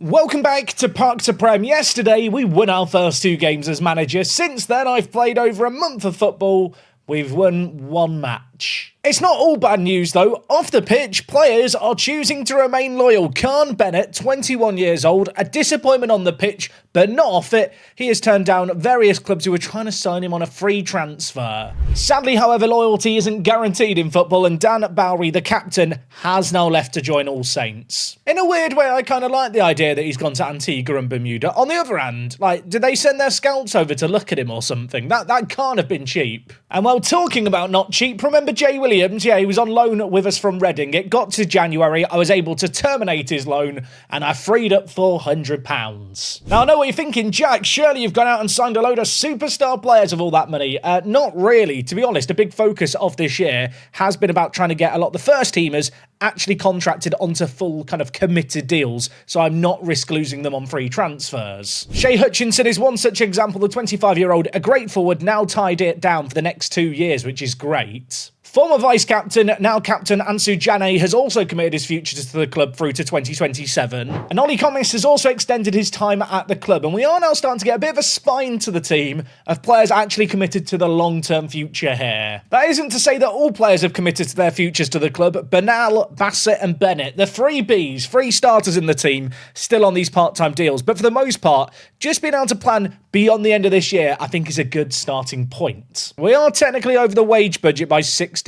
Welcome back to Park to Prem. Yesterday, we won our first 2 games as manager. Since then, I've played over a month of football. We've won 1 match. It's not all bad news though. Off the pitch, players are choosing to remain loyal. Khan Bennett, 21 years old, a disappointment on the pitch, but not off it. He has turned down various clubs who were trying to sign him on a free transfer. Sadly, however, loyalty isn't guaranteed in football, and Dan Bowery, the captain, has now left to join All Saints. In a weird way, I kind of like the idea that he's gone to Antigua and Bermuda. On the other hand, did they send their scouts over to look at him or something? That can't have been cheap. And while talking about not cheap, remember Jay Williams? Yeah, he was on loan with us from Reading. It got to January, I was able to terminate his loan, and I freed up £400. Now, I know what you're thinking, Jack, surely you've gone out and signed a load of superstar players of all that money. Not really. To be honest, a big focus of this year has been about trying to get a lot of the first teamers actually contracted onto full kind of committed deals, so I'm not risk losing them on free transfers. Shea Hutchinson is one such example, the 25-year-old, a great forward, now tied it down for the next 2 years, which is great. Former vice-captain, now captain Ansu Jane has also committed his future to the club through to 2027. And Ollie Commis has also extended his time at the club, and we are now starting to get a bit of a spine to the team of players actually committed to the long-term future here. That isn't to say that all players have committed to their futures to the club. Bernal, Bassett and Bennett, the 3 Bs, 3 starters in the team, still on these part-time deals. But for the most part, just being able to plan beyond the end of this year, I think is a good starting point. We are technically over the wage budget by £63.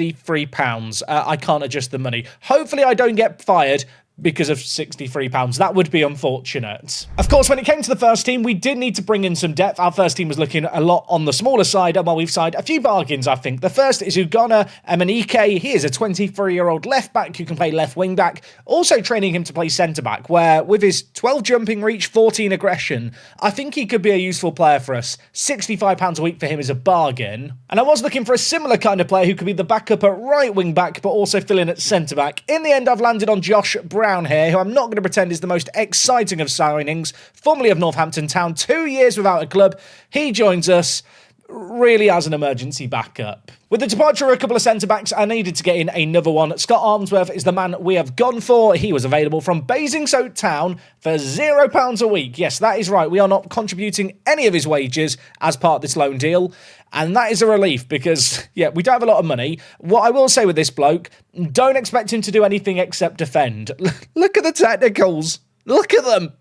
I can't adjust the money. Hopefully I don't get fired because of £63. That would be unfortunate. Of course, when it came to the first team, we did need to bring in some depth. Our first team was looking a lot on the smaller side, and while we've signed a few bargains, I think. The first is Ugonna Emenike. He is a 23-year-old left-back who can play left wing-back, also training him to play centre-back, where with his 12 jumping reach, 14 aggression, I think he could be a useful player for us. £65 a week for him is a bargain. And I was looking for a similar kind of player who could be the backup at right wing-back, but also fill in at centre-back. In the end, I've landed on Josh Brown here, who I'm not going to pretend is the most exciting of signings, formerly of Northampton Town, 2 years without a club. He joins us really as an emergency backup. With the departure of a couple of centre-backs, I needed to get in another one. Scott Armsworth is the man we have gone for. He was available from Basingstoke Town for £0 a week. Yes, that is right. We are not contributing any of his wages as part of this loan deal. And that is a relief because, yeah, we don't have a lot of money. What I will say with this bloke, don't expect him to do anything except defend. Look at the technicals. Look at them.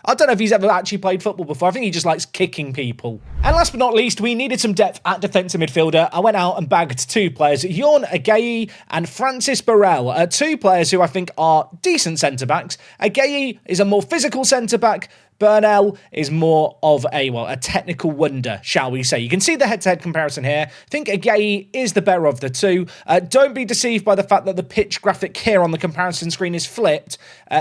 I don't know if he's ever actually played football before. I think he just likes kicking people. And last but not least, we needed some depth at defensive midfielder. I went out and bagged 2 players, Jorn Agayi and Francis Burrell, 2 players who I think are decent centre-backs. Agayi is a more physical centre-back. Burnell is more of a technical wonder, shall we say. You can see the head-to-head comparison here. I think Agayi is the better of the 2. Don't be deceived by the fact that the pitch graphic here on the comparison screen is flipped.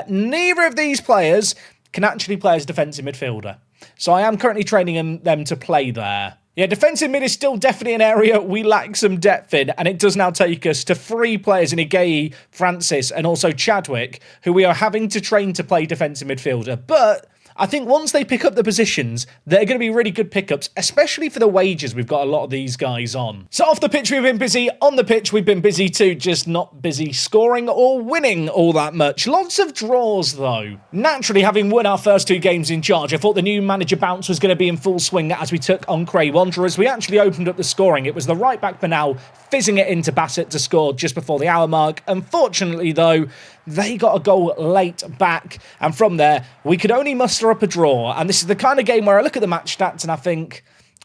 Neither of these players can actually play as defensive midfielder. So I am currently training them to play there. Yeah, defensive mid is still definitely an area we lack some depth in, and it does now take us to 3 players in Igayi, Francis, and also Chadwick, who we are having to train to play defensive midfielder. But I think once they pick up the positions, they're going to be really good pickups, especially for the wages we've got a lot of these guys on. So off the pitch, we've been busy. On the pitch, we've been busy too, just not busy scoring or winning all that much. Lots of draws, though. Naturally, having won our first 2 games in charge, I thought the new manager bounce was going to be in full swing as we took on Cray Wanderers. We actually opened up the scoring. It was the right back Bernal fizzing it into Bassett to score just before the hour mark. Unfortunately, though, they got a goal late back, and from there, we could only muster up a draw. And this is the kind of game where I look at the match stats and I think,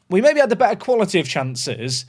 we maybe had the better quality of chances,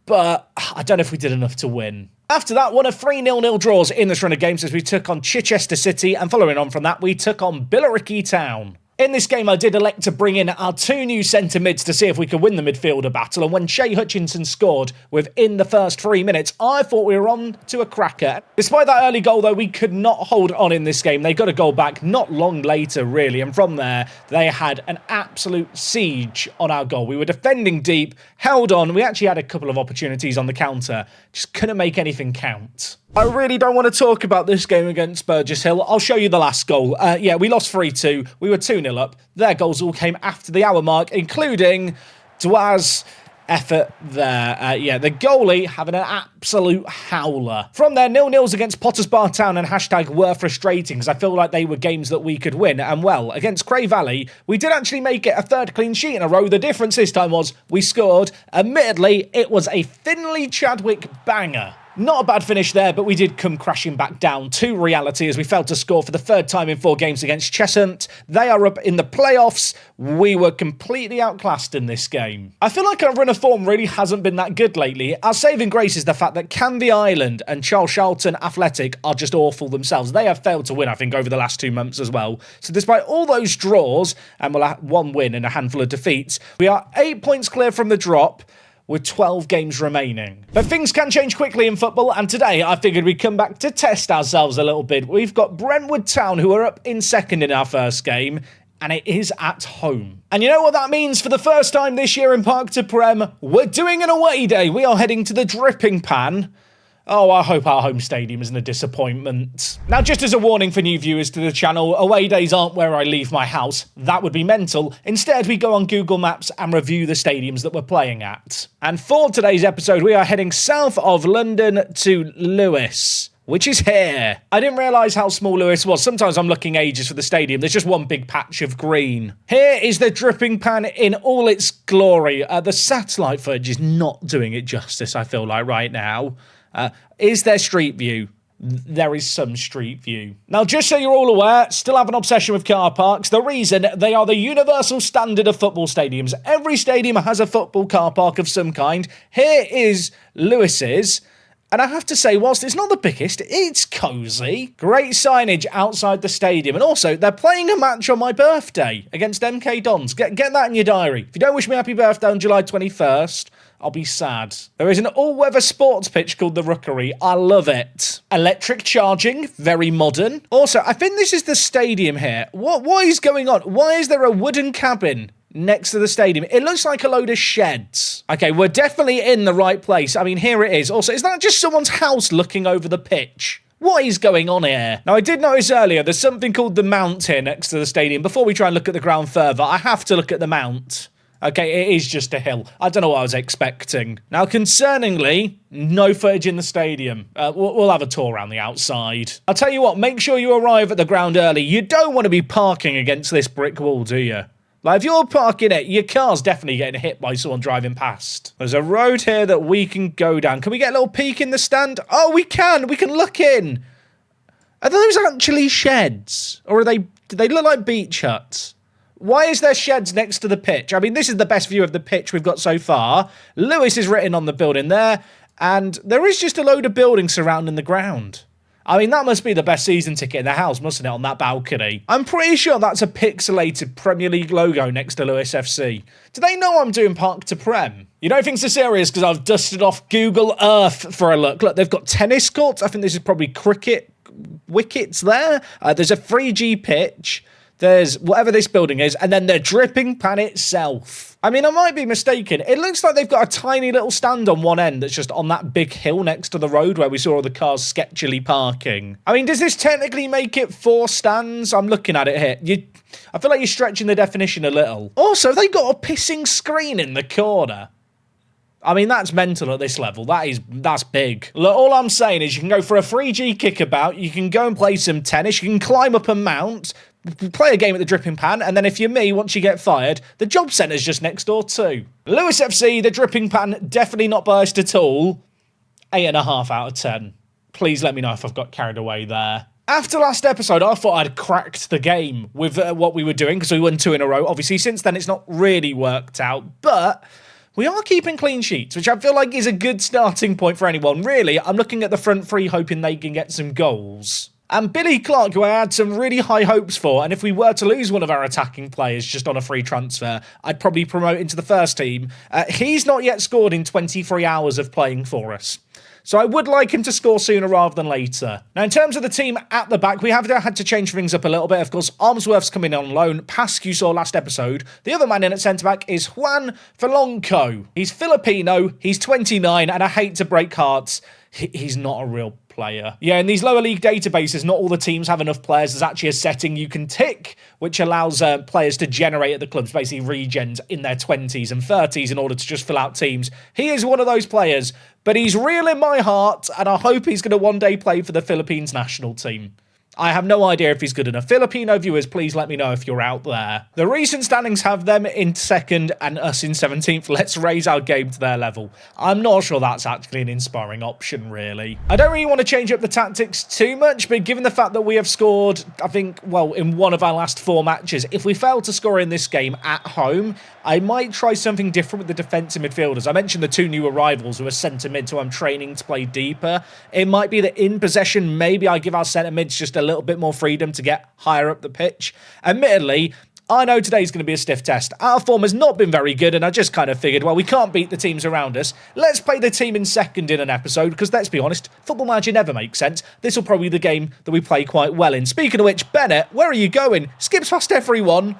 but I don't know if we did enough to win. After that, one of 3 0-0 draws in this run of games as we took on Chichester City, and following on from that, we took on Billericay Town. In this game, I did elect to bring in our 2 new centre mids to see if we could win the midfielder battle, and when Shea Hutchinson scored within the first 3 minutes, I thought we were on to a cracker. Despite that early goal, though, we could not hold on in this game. They got a goal back not long later, really, and from there, they had an absolute siege on our goal. We were defending deep, held on. We actually had a couple of opportunities on the counter, just couldn't make anything count. I really don't want to talk about this game against Burgess Hill. I'll show you the last goal. Yeah, we lost 3-2. We were 2-0 up. Their goals all came after the hour mark, including Dwaz effort there. Yeah, the goalie having an absolute howler. From there, 0-0s against Potters Bar Town and hashtag were frustrating because I feel like they were games that we could win. And well, against Cray Valley, we did actually make it a third clean sheet in a row. The difference this time was we scored. Admittedly, it was a Finley Chadwick banger. Not a bad finish there, but we did come crashing back down to reality as we failed to score for the third time in 4 games against Cheshunt. They are up in the playoffs. We were completely outclassed in this game. I feel like our run of form really hasn't been that good lately. Our saving grace is the fact that Canvey Island and Charles Charlton Athletic are just awful themselves. They have failed to win, I think, over the last 2 months as well. So despite all those draws, and we'll have 1 win and a handful of defeats, we are 8 points clear from the drop, with 12 games remaining. But things can change quickly in football, and today I figured we'd come back to test ourselves a little bit. We've got Brentwood Town, who are up in second in our first game, and it is at home. And you know what that means? For the first time this year in Park to Prem, we're doing an away day. We are heading to the Dripping Pan. Oh, I hope our home stadium isn't a disappointment. Now, just as a warning for new viewers to the channel, away days aren't where I leave my house. That would be mental. Instead, we go on Google Maps and review the stadiums that we're playing at. And for today's episode, we are heading south of London to Lewes, which is here. I didn't realise how small Lewes was. Sometimes I'm looking ages for the stadium. There's just one big patch of green. Here is the Dripping Pan in all its glory. The satellite footage is not doing it justice, I feel like, right now. Is there street view? There is some street view. Now, just so you're all aware, still have an obsession with car parks. The reason, they are the universal standard of football stadiums. Every stadium has a football car park of some kind. Here is Lewis's. And I have to say, whilst it's not the biggest, it's cosy. Great signage outside the stadium. And also, they're playing a match on my birthday against MK Dons. Get that in your diary. If you don't wish me happy birthday on July 21st, I'll be sad. There is an all-weather sports pitch called the Rookery. I love it. Electric charging, very modern. Also, I think this is the stadium here. What is going on? Why is there a wooden cabin next to the stadium? It looks like a load of sheds. Okay, we're definitely in the right place. I mean, here it is. Also, is that just someone's house looking over the pitch? What is going on here? Now, I did notice earlier there's something called the Mount here next to the stadium. Before we try and look at the ground further, I have to look at the Mount. Okay, it is just a hill. I don't know what I was expecting. Now, concerningly, no footage in the stadium. We'll have a tour around the outside. I'll tell you what, make sure you arrive at the ground early. You don't want to be parking against this brick wall, do you? Like, if you're parking it, your car's definitely getting hit by someone driving past. There's a road here that we can go down. Can we get a little peek in the stand? Oh, we can. We can look in. Are those actually sheds? Or do they look like beach huts? Why is there sheds next to the pitch? I mean, this is the best view of the pitch we've got so far. Lewis is written on the building there, and there is just a load of buildings surrounding the ground. I mean, that must be the best season ticket in the house, mustn't it, on that balcony? I'm pretty sure that's a pixelated Premier League logo next to Lewis FC. Do they know I'm doing Park to Prem? You know things are serious because I've dusted off Google Earth for a look. Look, they've got tennis courts. I think this is probably cricket wickets there. There's a 3G pitch. There's whatever this building is, and then the Dripping Pan itself. I mean, I might be mistaken. It looks like they've got a tiny little stand on one end that's just on that big hill next to the road where we saw all the cars sketchily parking. I mean, does this technically make it 4 stands? I'm looking at it here. I feel like you're stretching the definition a little. Also, they got a pissing screen in the corner. I mean, that's mental at this level. That's big. Look, all I'm saying is you can go for a 3G kickabout, you can go and play some tennis, you can climb up a mount, play a game at the Dripping Pan, and then if you're me, once you get fired, the job centre's just next door too. Lewis FC, the Dripping Pan, definitely not biased at all. 8.5 out of 10. Please let me know if I've got carried away there. After last episode, I thought I'd cracked the game with what we were doing, because we won 2 in a row. Obviously, since then, it's not really worked out, but we are keeping clean sheets, which I feel like is a good starting point for anyone. Really, I'm looking at the front three, hoping they can get some goals. And Billy Clark, who I had some really high hopes for, and if we were to lose one of our attacking players just on a free transfer, I'd probably promote into the first team. He's not yet scored in 23 hours of playing for us. So I would like him to score sooner rather than later. Now, in terms of the team at the back, we have had to change things up a little bit. Of course, Armsworth's coming on loan. Pask, you saw last episode. The other man in at centre-back is Juan Falonco. He's Filipino, he's 29, and I hate to break hearts, he's not a real player. Yeah, in these lower league databases, not all the teams have enough players. There's actually a setting you can tick, which allows players to generate at the clubs, basically regens in their 20s and 30s in order to just fill out teams. He is one of those players, but he's real in my heart, and I hope he's going to one day play for the Philippines national team. I have no idea if he's good enough. Filipino viewers, please let me know if you're out there. The recent standings have them in 2nd and us in 17th. Let's raise our game to their level. I'm not sure that's actually an inspiring option, really. I don't really want to change up the tactics too much, but given the fact that we have scored, I think, well, in one of our last 4 matches, if we fail to score in this game at home, I might try something different with the defensive midfielders. I mentioned the 2 new arrivals who are centre mid, who I'm training to play deeper. It might be that in possession, maybe I give our centre mids just a little bit more freedom to get higher up the pitch. Admittedly, I know today's going to be a stiff test. Our form has not been very good, and I just kind of figured, well, we can't beat the teams around us. Let's play the team in second in an episode, because let's be honest, Football Manager never makes sense. This will probably be the game that we play quite well in. Speaking of which, Bennett, where are you going? Skips past everyone.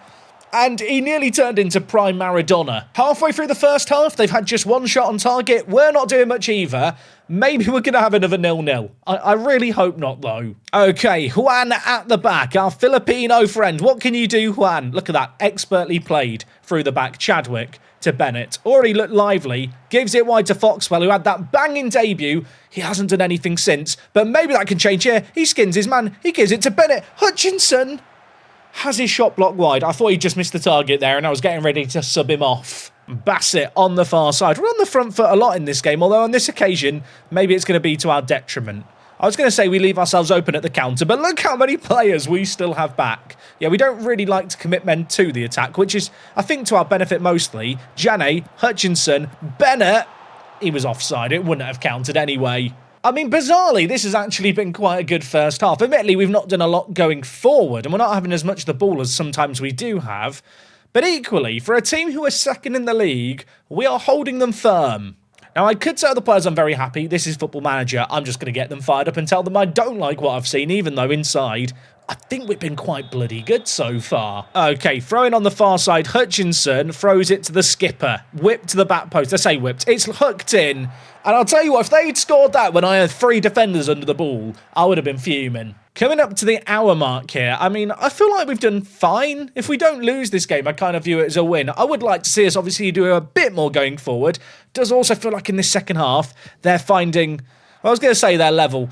And he nearly turned into prime Maradona. Halfway through the first half, they've had just 1 shot on target. We're not doing much either. Maybe we're going to have another 0-0. I really hope not, though. Okay, Juan at the back, our Filipino friend. What can you do, Juan? Look at that, expertly played through the back. Chadwick to Bennett. Already looked lively. Gives it wide to Foxwell, who had that banging debut. He hasn't done anything since, but maybe that can change here. He skins his man. He gives it to Bennett. Hutchinson has his shot blocked wide. I thought he just missed the target there, and I was getting ready to sub him off. Bassett on the far side. We're on the front foot a lot in this game, although on this occasion, maybe it's going to be to our detriment. I was going to say we leave ourselves open at the counter, but look how many players we still have back. Yeah, we don't really like to commit men to the attack, which is, I think, to our benefit mostly. Janney, Hutchinson, Bennett. He was offside. It wouldn't have counted anyway. I mean, bizarrely, this has actually been quite a good first half. Admittedly, we've not done a lot going forward, and we're not having as much of the ball as sometimes we do have. But equally, for a team who are second in the league, we are holding them firm. Now, I could tell the players I'm very happy. This is Football Manager. I'm just going to get them fired up and tell them I don't like what I've seen, even though inside, I think we've been quite bloody good so far. Okay, throwing on the far side, Hutchinson throws it to the skipper. Whipped to the back post. I say whipped. It's hooked in. And I'll tell you what, if they'd scored that when I had 3 defenders under the ball, I would have been fuming. Coming up to the hour mark here, I mean, I feel like we've done fine. If we don't lose this game, I kind of view it as a win. I would like to see us obviously do a bit more going forward. Does also feel like in this second half, they're finding, I was going to say their level.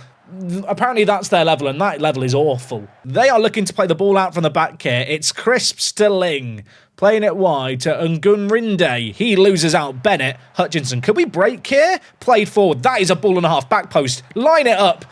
Apparently that's their level, and that level is awful. They are looking to play the ball out from the back here. It's Crisps to Ling. Playing it wide to Ngunrinde. He loses out Bennett. Hutchinson. Could we break here? Played forward. That is a ball and a half. Back post. Line it up.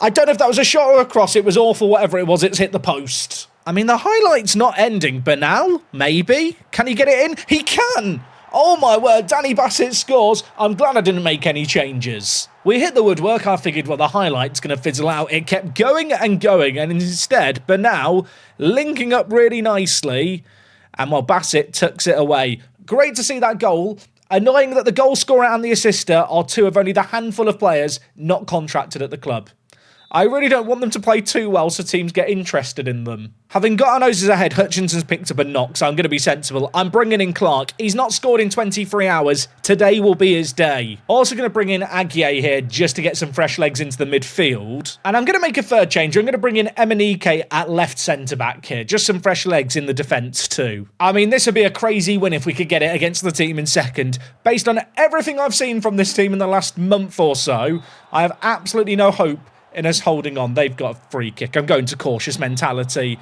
I don't know if that was a shot or a cross. It was awful. Whatever it was, it's hit the post. I mean, the highlight's not ending. Bernal? Maybe? Can he get it in? He can! Oh my word, Danny Bassett scores. I'm glad I didn't make any changes. We hit the woodwork. I figured, well, the highlight's going to fizzle out. It kept going, and instead, Bernal linking up really nicely, and well, Bassett tucks it away. Great to see that goal. Annoying that the goal scorer and the assister are 2 of only the handful of players not contracted at the club. I really don't want them to play too well so teams get interested in them. Having got our noses ahead, Hutchinson's picked up a knock, so I'm going to be sensible. I'm bringing in Clark. He's not scored in 23 hours. Today will be his day. Also going to bring in Aguier here just to get some fresh legs into the midfield. And I'm going to make a third change. I'm going to bring in Emenike at left centre-back here. Just some fresh legs in the defence too. I mean, this would be a crazy win if we could get it against the team in second. Based on everything I've seen from this team in the last month or so, I have absolutely no hope in us holding on. They've got a free kick. I'm going to cautious mentality.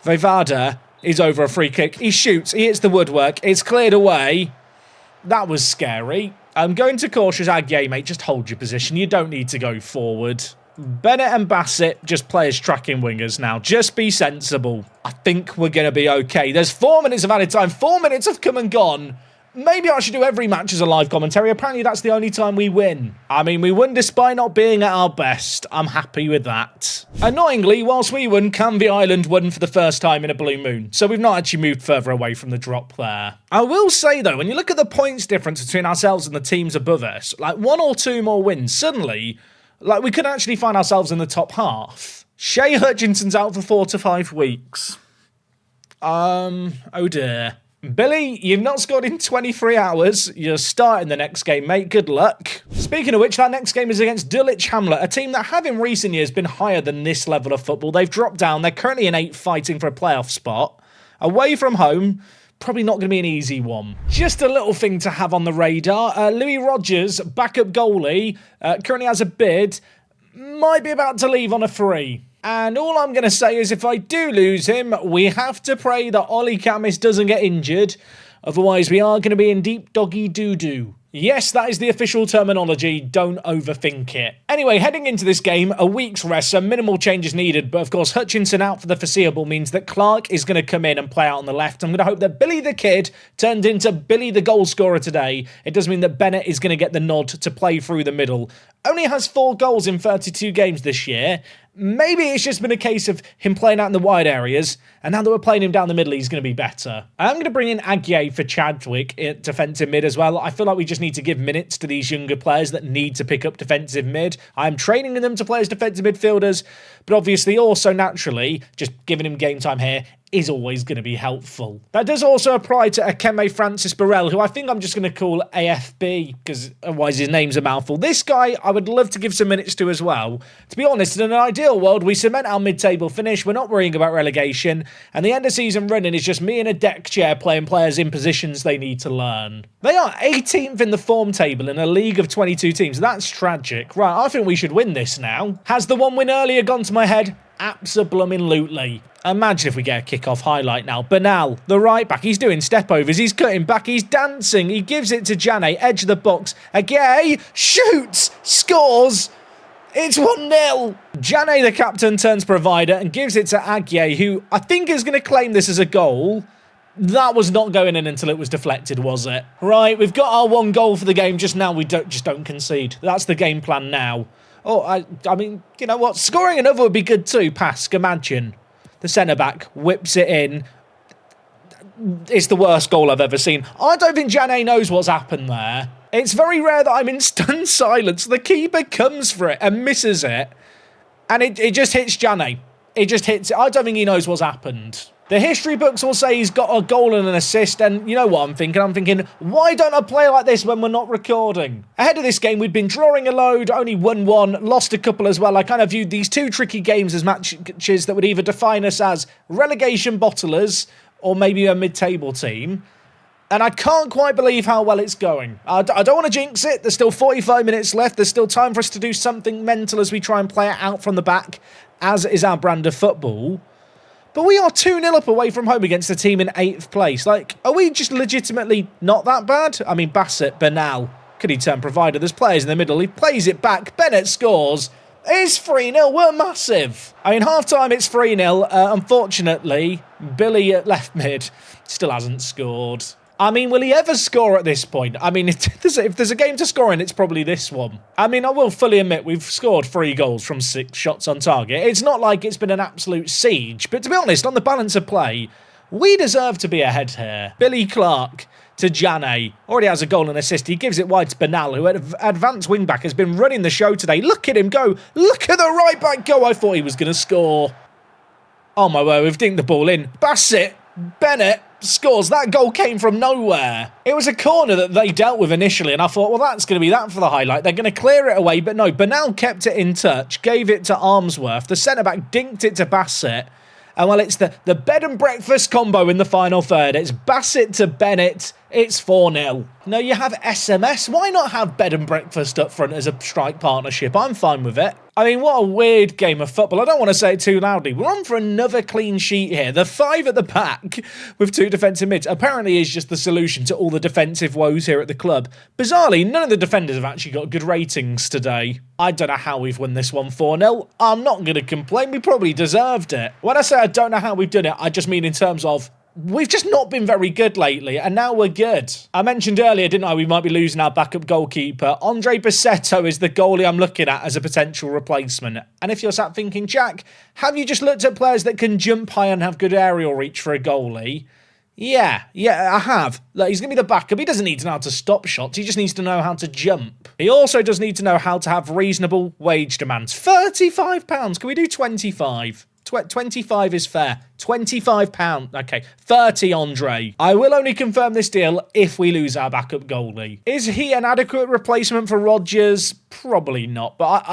Vevada is over a free kick. He shoots. He hits the woodwork. It's cleared away. That was scary. I'm going to cautious. Aguier, mate. Just hold your position. You don't need to go forward. Bennett and Bassett just play as tracking wingers now. Just be sensible. I think we're going to be okay. There's 4 minutes of added time. 4 minutes have come and gone. Maybe I should do every match as a live commentary. Apparently that's the only time we win. I mean, we won despite not being at our best. I'm happy with that. Annoyingly, whilst we won, Canvey Island won for the first time in a blue moon. So we've not actually moved further away from the drop there. I will say, though, when you look at the points difference between ourselves and the teams above us, like 1 or 2 more wins, suddenly, like we could actually find ourselves in the top half. Shea Hutchinson's out for 4 to 5 weeks. Oh dear. Billy, you've not scored in 23 hours. You're starting the next game, mate. Good luck. Speaking of which, that next game is against Dulwich Hamlet, a team that have in recent years been higher than this level of football. They've dropped down. They're currently in 8th, fighting for a playoff spot. Away from home, probably not going to be an easy one. Just a little thing to have on the radar. Louis Rogers, backup goalie, currently has a bid. Might be about to leave on a free. And all I'm going to say is if I do lose him, we have to pray that Ollie Camis doesn't get injured. Otherwise, we are going to be in deep doggy doo-doo. Yes, that is the official terminology. Don't overthink it. Anyway, heading into this game, a week's rest, some minimal changes needed. But of course, Hutchinson out for the foreseeable means that Clark is going to come in and play out on the left. I'm going to hope that Billy the Kid turned into Billy the goal scorer today. It does mean that Bennett is going to get the nod to play through the middle. Only has 4 goals in 32 games this year. Maybe it's just been a case of him playing out in the wide areas, and now that we're playing him down the middle, he's going to be better. I'm going to bring in Aguier for Chadwick at defensive mid as well. I feel like we just need to give minutes to these younger players that need to pick up defensive mid. I'm training them to play as defensive midfielders, but obviously also naturally, just giving him game time here is always going to be helpful. That does also apply to Akeme Francis Burrell, who I think I'm just going to call AFB, because otherwise his name's a mouthful. This guy, I would love to give some minutes to as well. To be honest, in an ideal world, we cement our mid-table finish, we're not worrying about relegation, and the end of season running is just me in a deck chair playing players in positions they need to learn. They are 18th in the form table in a league of 22 teams. That's tragic. Right, I think we should win this now. Has the one win earlier gone to my head? Abso-blooming-lutely. Imagine if we get a kick-off highlight now. Bernal, the right back, he's doing step-overs, he's cutting back, he's dancing, he gives it to Jane, edge of the box. Again, shoots, scores. It's 1-0. Jane, the captain, turns provider and gives it to Aguier, who I think is going to claim this as a goal. That was not going in until it was deflected, was it? Right, we've got our 1 goal for the game. Just now, we don't concede. That's the game plan now. Oh, I mean, you know what? Scoring another would be good too. Pask, imagine. The centre-back whips it in. It's the worst goal I've ever seen. I don't think Jane knows what's happened there. It's very rare that I'm in stunned silence. The keeper comes for it and misses it. And it just hits Jane. It just hits it. I don't think he knows what's happened. The history books will say he's got a goal and an assist, and you know what I'm thinking? I'm thinking, why don't I play like this when we're not recording? Ahead of this game, we'd been drawing a load, only won 1, lost a couple as well. I kind of viewed these 2 tricky games as matches that would either define us as relegation bottlers or maybe a mid-table team. And I can't quite believe how well it's going. I don't want to jinx it. There's still 45 minutes left. There's still time for us to do something mental as we try and play it out from the back, as is our brand of football. But we are 2-0 up away from home against a team in 8th place. Like, are we just legitimately not that bad? I mean, Bassett, Bernal, could he turn provider? There's players in the middle. He plays it back. Bennett scores. It's 3-0. We're massive. I mean, half-time, it's 3-0. Unfortunately, Billy at left mid still hasn't scored. I mean, will he ever score at this point? I mean, if there's a game to score in, it's probably this one. I mean, I will fully admit we've scored 3 goals from 6 shots on target. It's not like it's been an absolute siege, but to be honest, on the balance of play, we deserve to be ahead here. Billy Clark to Jane. Already has a goal and assist. He gives it wide to Bernal, who at advanced wing-back has been running the show today. Look at him go. Look at the right-back go. I thought he was going to score. Oh my word, we've dinked the ball in. Bassett, Bennett, scores. That goal came from nowhere. It was a corner that they dealt with initially, and I thought, well, that's going to be that for the highlight. They're going to clear it away, but no, Bernal kept it in touch, gave it to Armsworth. The centre-back dinked it to Bassett. And well, it's the bed and breakfast combo in the final third. It's Bassett to Bennett. It's 4-0. No, you have SMS. Why not have bed and breakfast up front as a strike partnership? I'm fine with it. I mean, what a weird game of football. I don't want to say it too loudly. We're on for another clean sheet here. The 5 at the back with 2 defensive mids apparently is just the solution to all the defensive woes here at the club. Bizarrely, none of the defenders have actually got good ratings today. I don't know how we've won this one 4-0. I'm not going to complain. We probably deserved it. When I say I don't know how we've done it, I just mean in terms of we've just not been very good lately, and now we're good. I mentioned earlier, didn't I, we might be losing our backup goalkeeper. Andre Bassetto is the goalie I'm looking at as a potential replacement. And if you're sat thinking, Jack, have you just looked at players that can jump high and have good aerial reach for a goalie? Yeah, I have. Look, he's going to be the backup. He doesn't need to know how to stop shots. He just needs to know how to jump. He also does need to know how to have reasonable wage demands. £35. Can we do 25? 25 is fair. £25. Okay, 30, Andre. I will only confirm this deal if we lose our backup goalie. Is he an adequate replacement for Rodgers? Probably not, but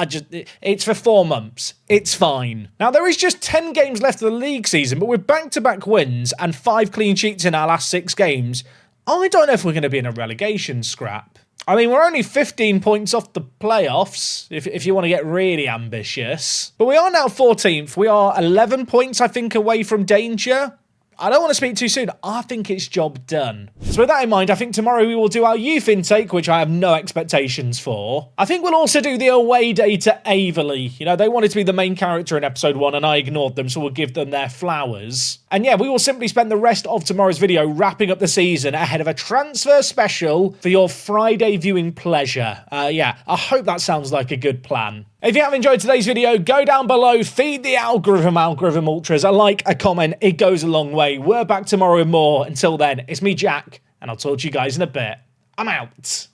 it's for 4 months. It's fine. Now, there is just 10 games left of the league season, but with back-to-back wins and 5 clean sheets in our last 6 games, I don't know if we're going to be in a relegation scrap. I mean, we're only 15 points off the playoffs, if you want to get really ambitious. But we are now 14th. We are 11 points, I think, away from danger. I don't want to speak too soon. I think it's job done. So with that in mind, I think tomorrow we will do our youth intake, which I have no expectations for. I think we'll also do the away day to Averley. You know, they wanted to be the main character in episode 1 and I ignored them, so we'll give them their flowers. And yeah, we will simply spend the rest of tomorrow's video wrapping up the season ahead of a transfer special for your Friday viewing pleasure. Yeah, I hope that sounds like a good plan. If you have enjoyed today's video, go down below, feed the algorithm ultras, a like, a comment, it goes a long way. We're back tomorrow with more. Until then, it's me, Jack, and I'll talk to you guys in a bit. I'm out.